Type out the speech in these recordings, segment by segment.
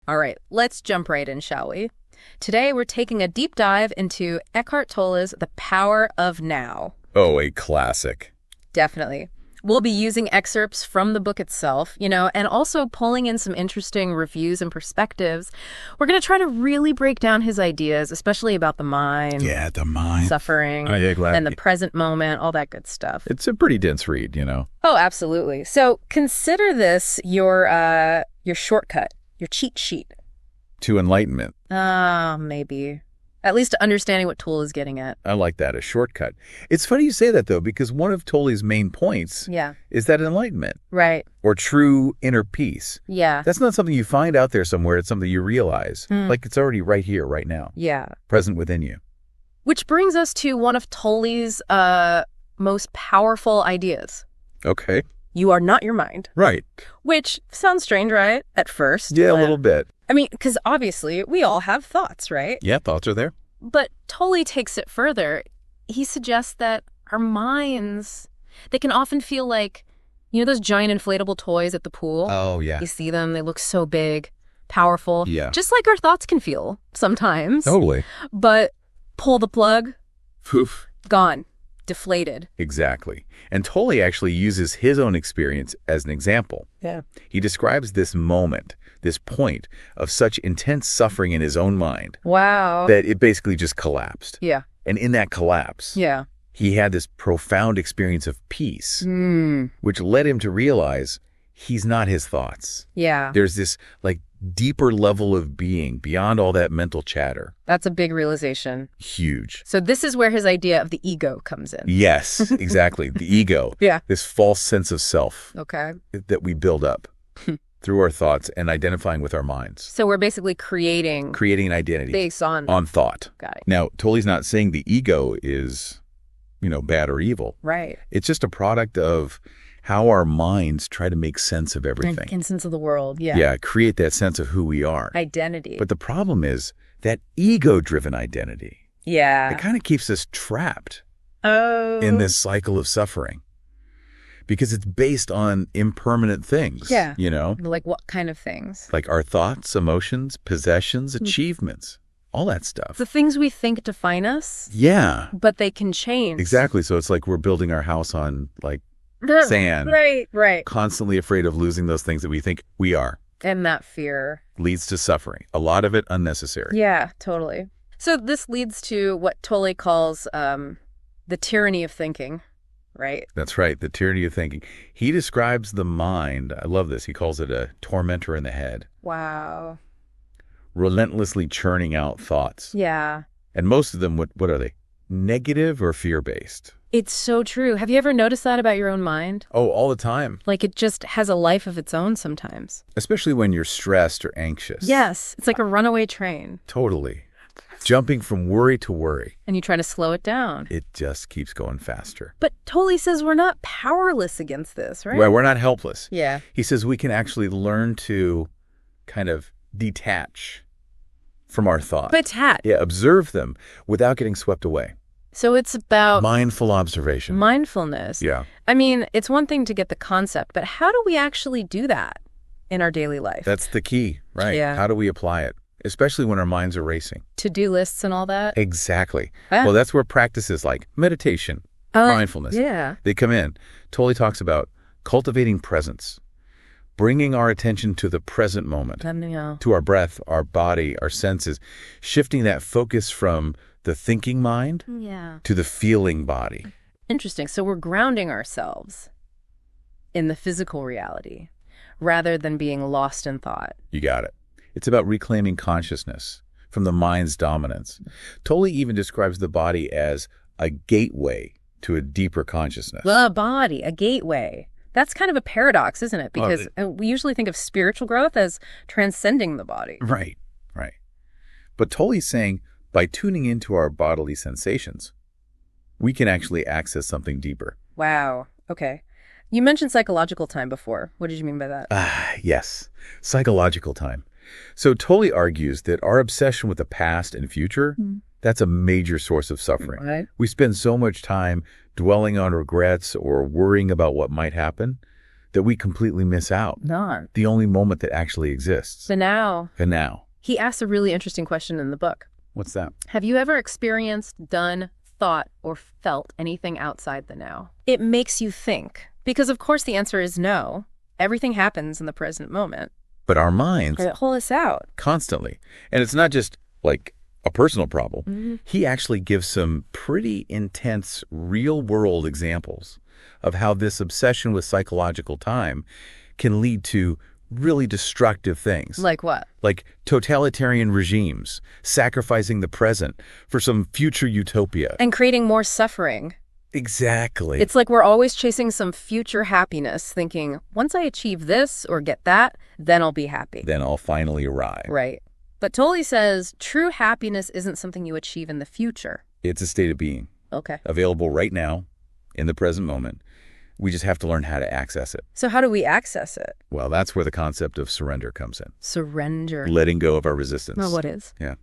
All right, let's jump right in, shall we? Today, we're taking a deep dive into Eckhart Tolle's The Power of Now. Oh, a classic. Definitely. We'll be using excerpts from the book itself, and also pulling in some interesting reviews and perspectives. We're going to try to really break down his ideas, especially about the mind. Yeah, the mind. Suffering. Oh, yeah, glad. And the present moment, all that good stuff. It's a pretty dense read, Oh, absolutely. So consider this your shortcut, your cheat sheet. To enlightenment. Maybe. At least understanding what Tolle is getting at. I like that, a shortcut. It's funny you say that, though, because one of Tolle's main points is that enlightenment. Right. Or true inner peace. Yeah. That's not something you find out there somewhere. It's something you realize. Like it's already right here, right now. Yeah. Present within you. Which brings us to one of Tolle's most powerful ideas. Okay. You are not your mind. Right. Which sounds strange, right? At first. Yeah, a little bit. I mean, because obviously we all have thoughts, right? Yeah, thoughts are there. But Tolle takes it further. He suggests that our minds, they can often feel like, those giant inflatable toys at the pool? Oh, yeah. You see them, they look so big, powerful. Yeah. Just like our thoughts can feel sometimes. Totally. But pull the plug, Poof. gone, deflated. Exactly. And Tolle actually uses his own experience as an example. Yeah. He describes this moment, this point of such intense suffering in his own mind. Wow. That it basically just collapsed. Yeah. And in that collapse, he had this profound experience of peace, which led him to realize he's not his thoughts. Yeah. There's this deeper level of being beyond all that mental chatter. That's a big realization. Huge. So this is where his idea of the ego comes in. Yes, exactly. The ego. Yeah. This false sense of self. Okay. That we build up through our thoughts and identifying with our minds. So we're basically creating an identity based on thought. Got it. Now, Tolle's not saying the ego is, bad or evil. Right. It's just a product of how our minds try to make sense of everything. And sense of the world, yeah. Yeah, create that sense of who we are. Identity. But the problem is that ego-driven identity. Yeah. It kind of keeps us trapped in this cycle of suffering. Because it's based on impermanent things. Yeah. Like what kind of things? Like our thoughts, emotions, possessions, achievements, all that stuff. The things we think define us. Yeah. But they can change. Exactly. So it's like we're building our house on sand. Right. Constantly afraid of losing those things that we think we are. And that fear leads to suffering. A lot of it unnecessary. Yeah, totally. So this leads to what Tolle calls the tyranny of thinking. Right. That's right. The tyranny of thinking. He describes the mind. I love this. He calls it a tormentor in the head. Wow. Relentlessly churning out thoughts. Yeah. And most of them, what are they? Negative or fear-based? It's so true. Have you ever noticed that about your own mind? Oh, all the time. Like it just has a life of its own sometimes. Especially when you're stressed or anxious. Yes. It's like a runaway train. Totally. Jumping from worry to worry. And you try to slow it down. It just keeps going faster. But Tolle says we're not powerless against this, right? Well, we're not helpless. Yeah. He says we can actually learn to kind of detach from our thoughts. Detach. Yeah, observe them without getting swept away. So it's about mindful observation. Mindfulness. Yeah. I mean, it's one thing to get the concept, but how do we actually do that in our daily life? That's the key, right? Yeah. How do we apply it? Especially when our minds are racing. To-do lists and all that? Exactly. Well, that's where practices like meditation, mindfulness, they come in. Tolle talks about cultivating presence, bringing our attention to the present moment, to our breath, our body, our senses, shifting that focus from the thinking mind to the feeling body. Interesting. So we're grounding ourselves in the physical reality rather than being lost in thought. You got it. It's about reclaiming consciousness from the mind's dominance. Tolle even describes the body as a gateway to a deeper consciousness. The body, a gateway. That's kind of a paradox, isn't it? Because we usually think of spiritual growth as transcending the body. Right. But Tolle's saying by tuning into our bodily sensations, we can actually access something deeper. Wow. Okay. You mentioned psychological time before. What did you mean by that? Yes. Psychological time. So Tolle argues that our obsession with the past and future, that's a major source of suffering. Right. We spend so much time dwelling on regrets or worrying about what might happen that we completely miss out. None. The only moment that actually exists. The now. The now. He asks a really interesting question in the book. What's that? Have you ever experienced, done, thought, or felt anything outside the now? It makes you think. Because, of course, the answer is no. Everything happens in the present moment. But our minds pull us out. Constantly. And it's not just like a personal problem. He actually gives some pretty intense real-world examples of how this obsession with psychological time can lead to really destructive things. Like what? Like totalitarian regimes, sacrificing the present for some future utopia. And creating more suffering. Exactly. It's like we're always chasing some future happiness, thinking, once I achieve this or get that, then I'll be happy. Then I'll finally arrive. Right. But Tolle says true happiness isn't something you achieve in the future. It's a state of being. Okay. Available right now, in the present moment. We just have to learn how to access it. So how do we access it? Well, that's where the concept of surrender comes in. Surrender. Letting go of our resistance. Well, what is? Yeah.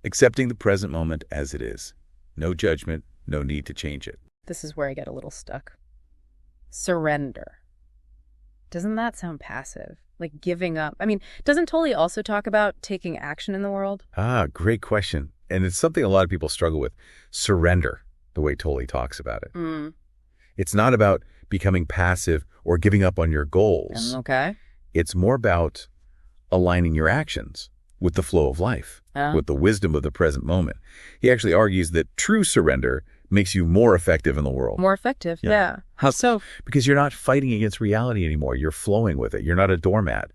Accepting the present moment as it is. No judgment, no need to change it. This is where I get a little stuck. Surrender. Doesn't that sound passive? Like giving up? I mean, doesn't Tolle also talk about taking action in the world? Ah, great question. And it's something a lot of people struggle with. Surrender, the way Tolle talks about it. It's not about becoming passive or giving up on your goals. Okay. It's more about aligning your actions with the flow of life, with the wisdom of the present moment. He actually argues that true surrender makes you more effective in the world. More effective, yeah. How so? Because you're not fighting against reality anymore. You're flowing with it. You're not a doormat.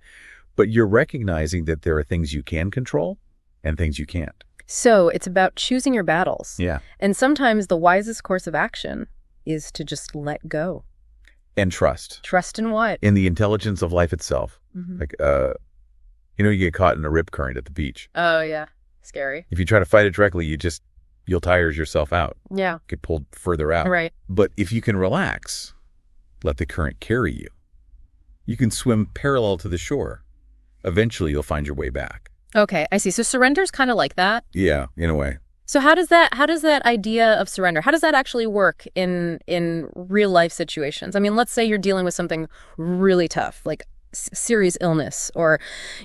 But you're recognizing that there are things you can control and things you can't. So it's about choosing your battles. Yeah. And sometimes the wisest course of action is to just let go. And trust. Trust in what? In the intelligence of life itself. Like, you get caught in a rip current at the beach. Oh, yeah. Scary. If you try to fight it directly, you'll tire yourself out. Yeah. Get pulled further out. Right. But if you can relax, let the current carry you, you can swim parallel to the shore. Eventually, you'll find your way back. Okay, I see. So surrender's kind of like that? Yeah, in a way. So how does that idea of surrender, how does that actually work in real life situations? I mean, let's say you're dealing with something really tough, like serious illness or,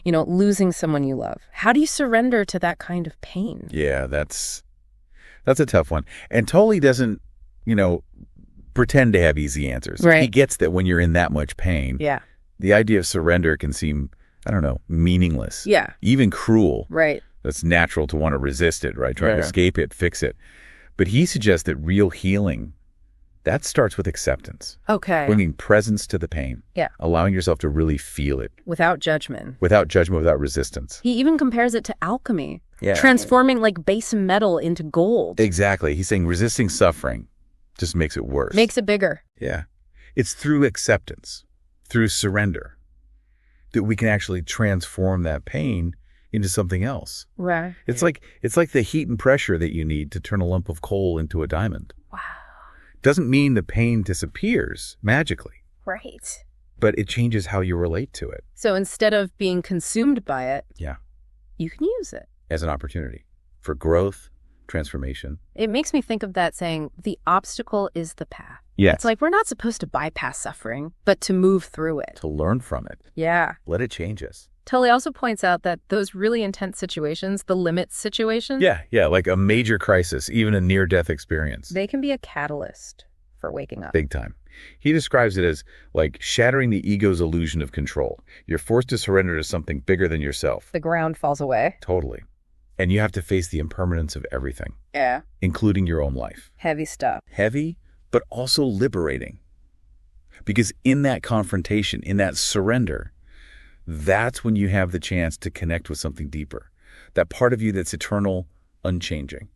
losing someone you love. How do you surrender to that kind of pain? Yeah, that's a tough one. And Tolle doesn't, pretend to have easy answers. Right. He gets that when you're in that much pain, the idea of surrender can seem, meaningless. Yeah. Even cruel. Right. That's natural to want to resist it, right? Try to escape it, fix it. But he suggests that real healing, that starts with acceptance. Okay. Bringing presence to the pain. Yeah. Allowing yourself to really feel it. Without judgment. Without judgment, without resistance. He even compares it to alchemy. Yeah. Transforming like base metal into gold. Exactly. He's saying resisting suffering just makes it worse. Makes it bigger. Yeah. It's through acceptance, through surrender, that we can actually transform that pain into something else. Right. It's like the heat and pressure that you need to turn a lump of coal into a diamond. Wow. Doesn't mean the pain disappears magically. Right. But it changes how you relate to it. So instead of being consumed by it, you can use it. As an opportunity for growth, transformation. It makes me think of that saying, the obstacle is the path. Yes. It's like we're not supposed to bypass suffering, but to move through it. To learn from it. Yeah. Let it change us. Tolle also points out that those really intense situations, the limit situations. Yeah, like a major crisis, even a near-death experience. They can be a catalyst for waking up. Big time. He describes it as like shattering the ego's illusion of control. You're forced to surrender to something bigger than yourself. The ground falls away. Totally. And you have to face the impermanence of everything. Yeah. Including your own life. Heavy stuff. Heavy, but also liberating. Because in that confrontation, in that surrender, that's when you have the chance to connect with something deeper. That part of you that's eternal, unchanging.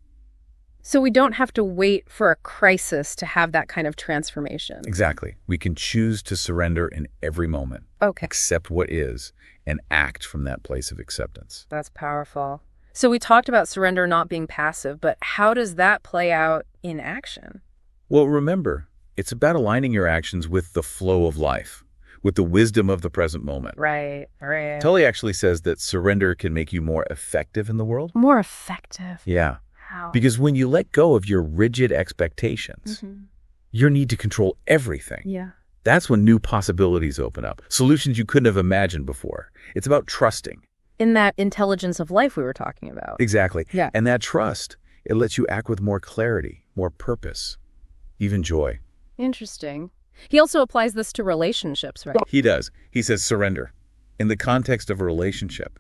So we don't have to wait for a crisis to have that kind of transformation. Exactly. We can choose to surrender in every moment. Okay. Accept what is and act from that place of acceptance. That's powerful. So we talked about surrender not being passive, but how does that play out in action? Well, remember, it's about aligning your actions with the flow of life, with the wisdom of the present moment. Right. Tolle actually says that surrender can make you more effective in the world. More effective? Yeah. How? Because when you let go of your rigid expectations, your need to control everything, That's when new possibilities open up, solutions you couldn't have imagined before. It's about trusting. In that intelligence of life we were talking about. Exactly. Yeah. And that trust, it lets you act with more clarity, more purpose, even joy. Interesting. He also applies this to relationships, right? He does. He says surrender. In the context of a relationship,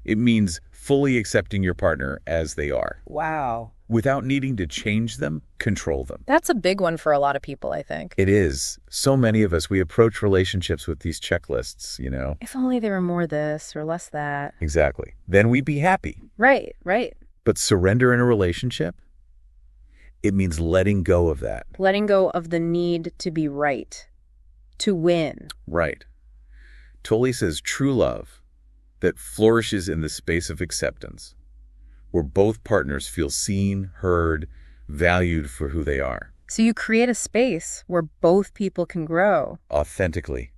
it means fully accepting your partner as they are. Wow. Without needing to change them, control them. That's a big one for a lot of people, I think. It is. So many of us, we approach relationships with these checklists, you know. If only there were more this or less that. Exactly. Then we'd be happy. Right, right. But surrender in a relationship, it means letting go of that. Letting go of the need to be right, to win. Right. Tolle says true love that flourishes in the space of acceptance, where both partners feel seen, heard, valued for who they are. So you create a space where both people can grow. Authentically,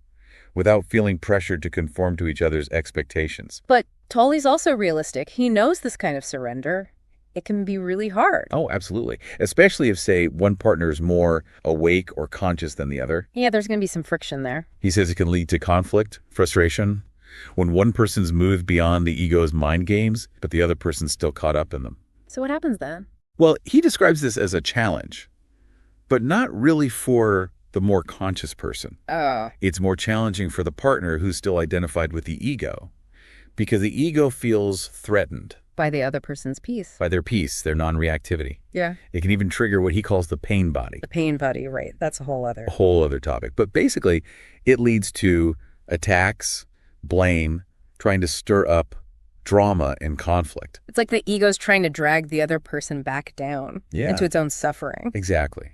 without feeling pressured to conform to each other's expectations. But Tolle's also realistic. He knows this kind of surrender. It can be really hard. Oh, absolutely. Especially if, say, one partner is more awake or conscious than the other. Yeah, there's going to be some friction there. He says it can lead to conflict, frustration, when one person's moved beyond the ego's mind games, but the other person's still caught up in them. So what happens then? Well, he describes this as a challenge, but not really for the more conscious person. Oh. It's more challenging for the partner who's still identified with the ego, because the ego feels threatened. By the other person's peace. By their peace, their non-reactivity. Yeah. It can even trigger what he calls the pain body. The pain body, right. That's a whole other topic. But basically, it leads to attacks, blame, trying to stir up drama and conflict. It's like the ego's trying to drag the other person back down into its own suffering. Exactly.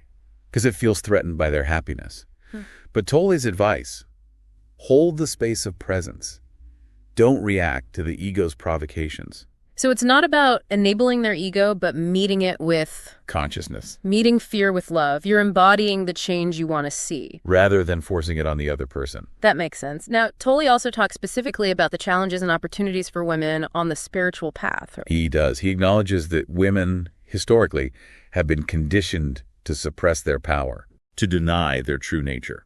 Because it feels threatened by their happiness. But Tolle's advice, hold the space of presence. Don't react to the ego's provocations. So it's not about enabling their ego, but meeting it with consciousness. Meeting fear with love. You're embodying the change you want to see. Rather than forcing it on the other person. That makes sense. Now, Tolle also talks specifically about the challenges and opportunities for women on the spiritual path. He does. He acknowledges that women, historically, have been conditioned to suppress their power, to deny their true nature.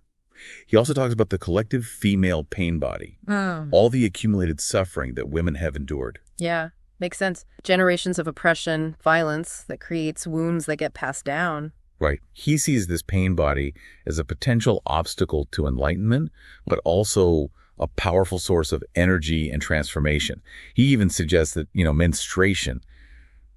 He also talks about the collective female pain body, all the accumulated suffering that women have endured. Yeah. Makes sense. Generations of oppression, violence that creates wounds that get passed down. Right. He sees this pain body as a potential obstacle to enlightenment, but also a powerful source of energy and transformation. He even suggests that, menstruation,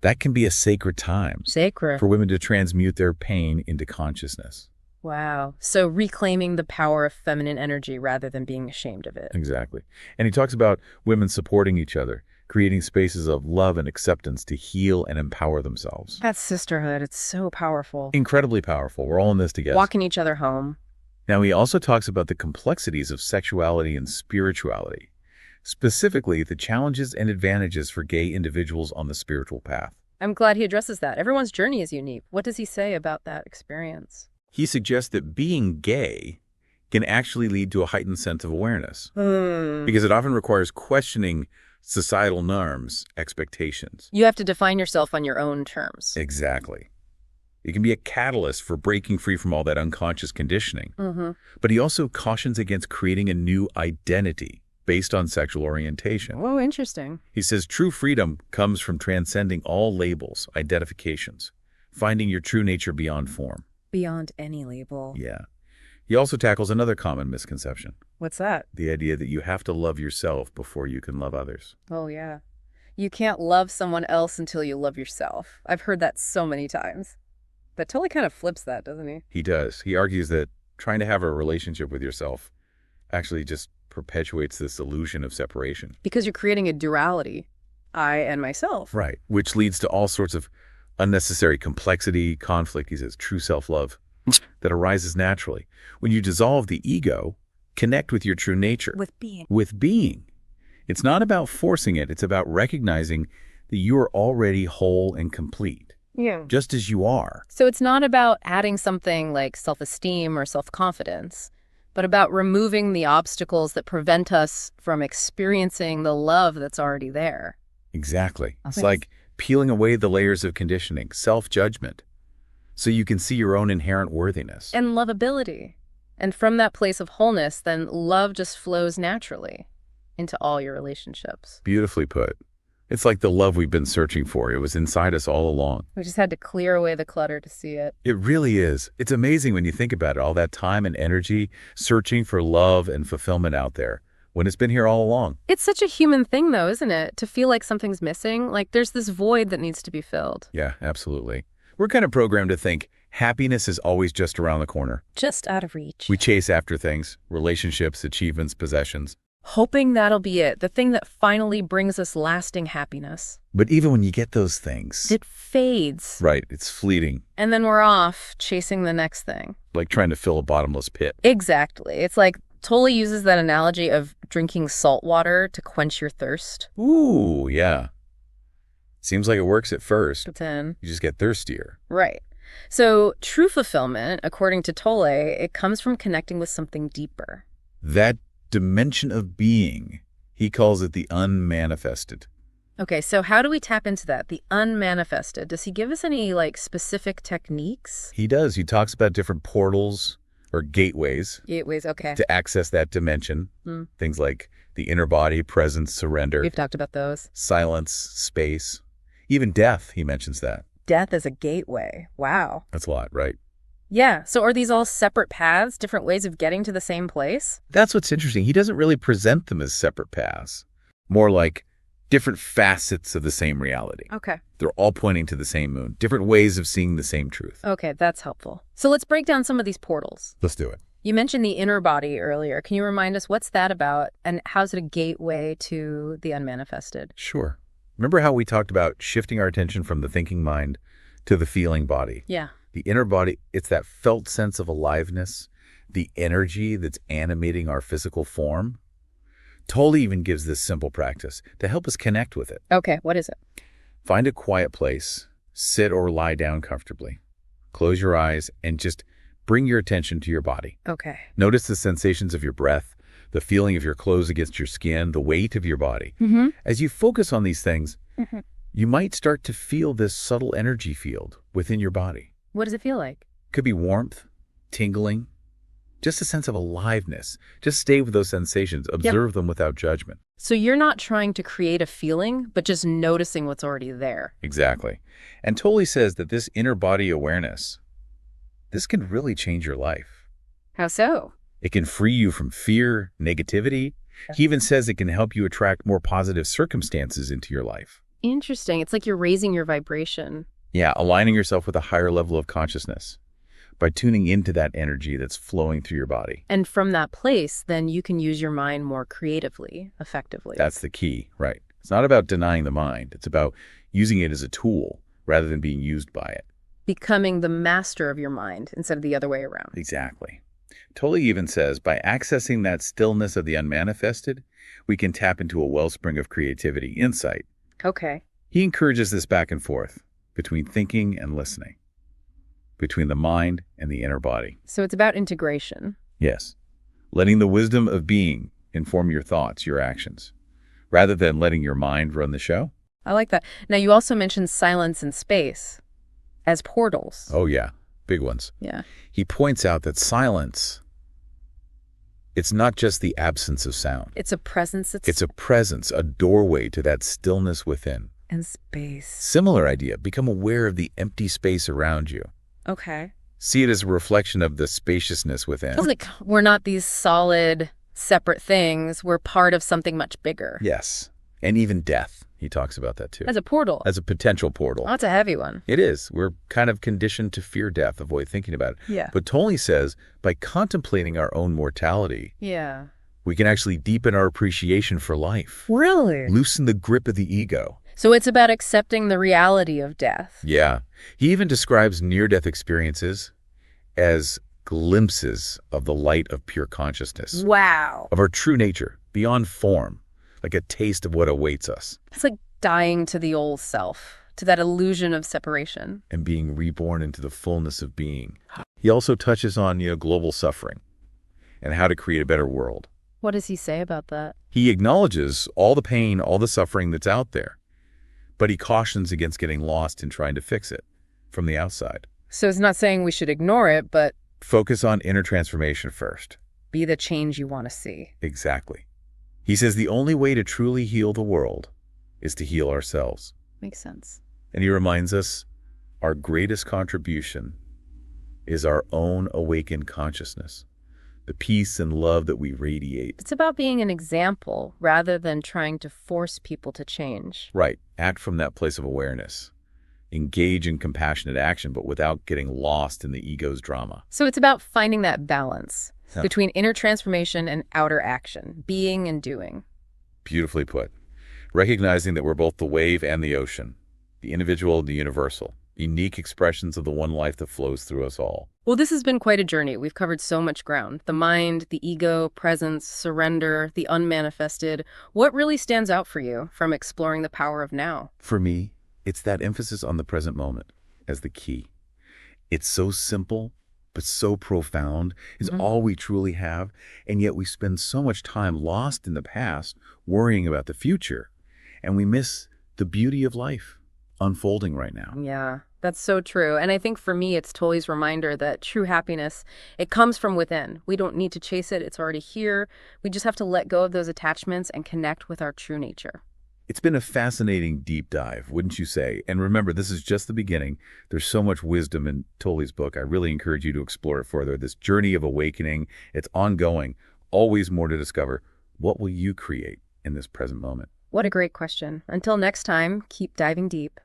that can be a sacred time. Sacred. For women to transmute their pain into consciousness. Wow. So reclaiming the power of feminine energy rather than being ashamed of it. Exactly. And he talks about women supporting each other, creating spaces of love and acceptance to heal and empower themselves. That's sisterhood. It's so powerful. Incredibly powerful. We're all in this together. Walking each other home. Now, he also talks about the complexities of sexuality and spirituality, specifically the challenges and advantages for gay individuals on the spiritual path. I'm glad he addresses that. Everyone's journey is unique. What does he say about that experience? He suggests that being gay can actually lead to a heightened sense of awareness, because it often requires questioning societal norms, expectations. You have to define yourself on your own terms. Exactly. It can be a catalyst for breaking free from all that unconscious conditioning. But he also cautions against creating a new identity based on sexual orientation. Oh, interesting. He says true freedom comes from transcending all labels, identifications, finding your true nature beyond form. Beyond any label. Yeah. He also tackles another common misconception. What's that? The idea that you have to love yourself before you can love others. Oh, yeah. You can't love someone else until you love yourself. I've heard that so many times. But Tolle kind of flips that, doesn't he? He does. He argues that trying to have a relationship with yourself actually just perpetuates this illusion of separation. Because you're creating a duality, I and myself. Right, which leads to all sorts of unnecessary complexity, conflict. He says true self-love that arises naturally. When you dissolve the ego, connect with your true nature. With being. It's not about forcing it. It's about recognizing that you are already whole and complete. Yeah. Just as you are. So it's not about adding something like self-esteem or self-confidence, but about removing the obstacles that prevent us from experiencing the love that's already there. Exactly. It's like peeling away the layers of conditioning, self-judgment, so you can see your own inherent worthiness. And lovability. And from that place of wholeness, then love just flows naturally into all your relationships. Beautifully put. It's like the love we've been searching for. It was inside us all along. We just had to clear away the clutter to see it. It really is. It's amazing when you think about it, all that time and energy searching for love and fulfillment out there, when it's been here all along. It's such a human thing, though, isn't it? To feel like something's missing, like there's this void that needs to be filled. Yeah, absolutely. We're kind of programmed to think happiness is always just around the corner. Just out of reach. We chase after things, relationships, achievements, possessions. Hoping that'll be it, the thing that finally brings us lasting happiness. But even when you get those things, it fades. Right, it's fleeting. And then we're off chasing the next thing. Like trying to fill a bottomless pit. Exactly. It's like Tolle uses that analogy of drinking salt water to quench your thirst. Ooh, yeah. Seems like it works at first. But then you just get thirstier. Right. So true fulfillment, according to Tolle, it comes from connecting with something deeper. That dimension of being, he calls it the unmanifested. Okay, so how do we tap into that, the unmanifested? Does he give us any, specific techniques? He does. He talks about different portals or gateways. Gateways, okay. To access that dimension. Things like the inner body, presence, surrender. We've talked about those. Silence, space. Even death, he mentions that. Death as a gateway. Wow. That's a lot, right? Yeah. So are these all separate paths, different ways of getting to the same place? That's what's interesting. He doesn't really present them as separate paths. More like different facets of the same reality. Okay. They're all pointing to the same moon. Different ways of seeing the same truth. Okay, that's helpful. So let's break down some of these portals. Let's do it. You mentioned the inner body earlier. Can you remind us what's that about and how's it a gateway to the unmanifested? Sure. Remember how we talked about shifting our attention from the thinking mind to the feeling body? Yeah. The inner body, it's that felt sense of aliveness, the energy that's animating our physical form. Tolle even gives this simple practice to help us connect with it. Okay, what is it? Find a quiet place, sit or lie down comfortably. Close your eyes and just bring your attention to your body. Okay. Notice the sensations of your breath, the feeling of your clothes against your skin, the weight of your body. As you focus on these things, you might start to feel this subtle energy field within your body. What does it feel like? Could be warmth, tingling, just a sense of aliveness. Just stay with those sensations. Observe them without judgment. So you're not trying to create a feeling, but just noticing what's already there. Exactly. And Tolle says that this inner body awareness, this can really change your life. How so? It can free you from fear, negativity. He even says it can help you attract more positive circumstances into your life. Interesting. It's like you're raising your vibration. Yeah, aligning yourself with a higher level of consciousness by tuning into that energy that's flowing through your body. And from that place, then you can use your mind more creatively, effectively. That's the key, right? It's not about denying the mind. It's about using it as a tool rather than being used by it. Becoming the master of your mind instead of the other way around. Exactly. Tolle even says by accessing that stillness of the unmanifested, we can tap into a wellspring of creativity, insight. Okay. He encourages this back and forth between thinking and listening, between the mind and the inner body. So it's about integration. Yes. Letting the wisdom of being inform your thoughts, your actions, rather than letting your mind run the show. I like that. Now, you also mentioned silence and space as portals. Oh, yeah. Big ones. Yeah. He points out that silence, it's not just the absence of sound. It's a presence. It's a presence, a doorway to that stillness within. And space. Similar idea. Become aware of the empty space around you. Okay. See it as a reflection of the spaciousness within. It's like we're not these solid, separate things. We're part of something much bigger. Yes. And even death. He talks about that too. As a portal. As a potential portal. Oh, that's a heavy one. It is. We're kind of conditioned to fear death, avoid thinking about it. Yeah. But Tolle says by contemplating our own mortality, yeah, we can actually deepen our appreciation for life. Really? Loosen the grip of the ego. So it's about accepting the reality of death. Yeah. He even describes near-death experiences as glimpses of the light of pure consciousness. Wow. Of our true nature, beyond form, like a taste of what awaits us. It's like dying to the old self, to that illusion of separation. And being reborn into the fullness of being. He also touches on, global suffering and how to create a better world. What does he say about that? He acknowledges all the pain, all the suffering that's out there, but he cautions against getting lost in trying to fix it from the outside. So it's not saying we should ignore it, but Focus on inner transformation first. Be the change you want to see. Exactly. He says the only way to truly heal the world is to heal ourselves. Makes sense. And he reminds us our greatest contribution is our own awakened consciousness, the peace and love that we radiate. It's about being an example rather than trying to force people to change. Right. Act from that place of awareness. Engage in compassionate action, but without getting lost in the ego's drama. So it's about finding that balance between inner transformation and outer action, being and doing. Beautifully put. Recognizing that we're both the wave and the ocean, the individual and the universal, unique expressions of the one life that flows through us all. Well, this has been quite a journey. We've covered so much ground. The mind, the ego, presence, surrender, the unmanifested. What really stands out for you from exploring the power of now? For me, it's that emphasis on the present moment as the key. It's so simple, but so profound. It's all we truly have, and yet we spend so much time lost in the past, worrying about the future, and we miss the beauty of life unfolding right now. Yeah, that's so true. And I think for me, it's Tolle's reminder that true happiness, it comes from within. We don't need to chase it. It's already here. We just have to let go of those attachments and connect with our true nature. It's been a fascinating deep dive, wouldn't you say? And remember, this is just the beginning. There's so much wisdom in Tolle's book. I really encourage you to explore it further. This journey of awakening, it's ongoing, always more to discover. What will you create in this present moment? What a great question. Until next time, keep diving deep.